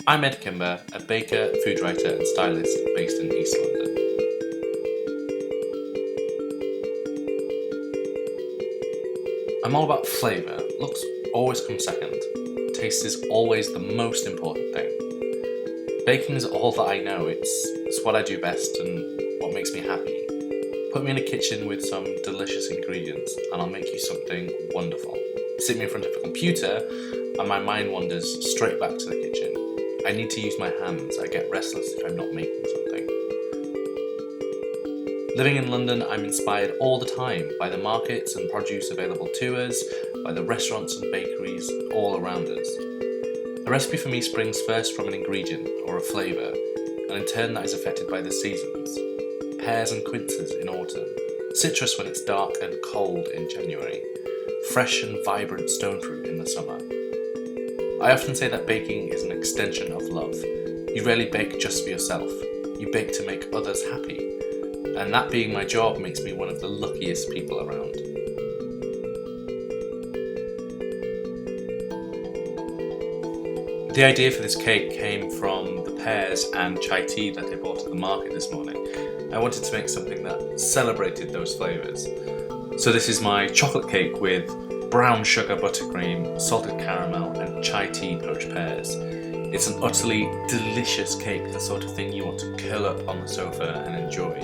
I'm Edd Kimber, a baker, food writer and stylist based in East London. I'm all about flavour. Looks always come second. Taste is always the most important thing. Baking is all that I know. It's what I do best and what makes me happy. Put me in a kitchen with some delicious ingredients and I'll make you something wonderful. Sit me in front of a computer and my mind wanders straight back to the kitchen. I need to use my hands. I get restless if I'm not making something. Living in London, I'm inspired all the time by the markets and produce available to us, by the restaurants and bakeries all around us. A recipe for me springs first from an ingredient or a flavour, and in turn that is affected by the seasons. Pears and quinces in autumn, citrus when it's dark and cold in January, fresh and vibrant stone fruit in the summer. I often say that baking is an extension of love. You rarely bake just for yourself, you bake to make others happy. And that being my job makes me one of the luckiest people around. The idea for this cake came from the pears and chai tea that I bought at the market this morning. I wanted to make something that celebrated those flavours. So this is my chocolate cake with brown sugar buttercream, salted caramel and chai tea poached pears. It's an utterly delicious cake, the sort of thing you want to curl up on the sofa and enjoy.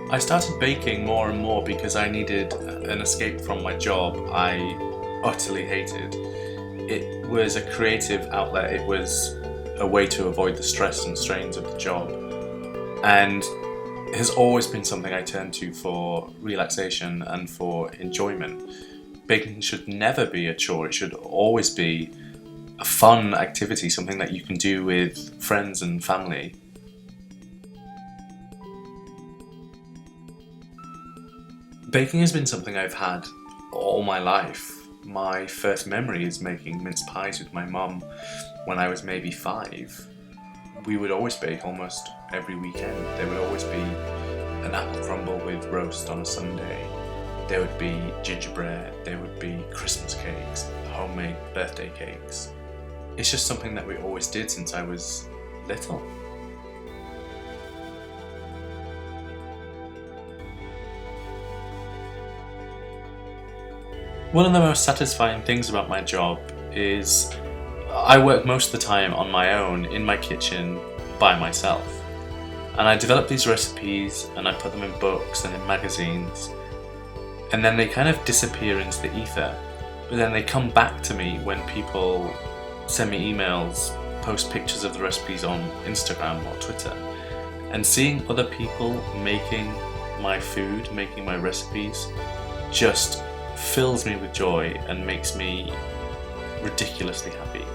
I started baking more and more because I needed an escape from my job I utterly hated. It was a creative outlet, it was a way to avoid the stress and strains of the job, and it has always been something I turn to for relaxation and for enjoyment. Baking should never be a chore, it should always be a fun activity, something that you can do with friends and family. Baking has been something I've had all my life. My first memory is making mince pies with my mum when I was maybe 5. We would always bake almost every weekend. There would always be an apple crumble with roast on a Sunday. There would be gingerbread, there would be Christmas cakes, homemade birthday cakes. It's just something that we always did since I was little. One of the most satisfying things about my job is I work most of the time on my own in my kitchen by myself. And I develop these recipes and I put them in books and in magazines, and then they kind of disappear into the ether. But then they come back to me when people send me emails, post pictures of the recipes on Instagram or Twitter. And seeing other people making my food, making my recipes, just fills me with joy and makes me ridiculously happy.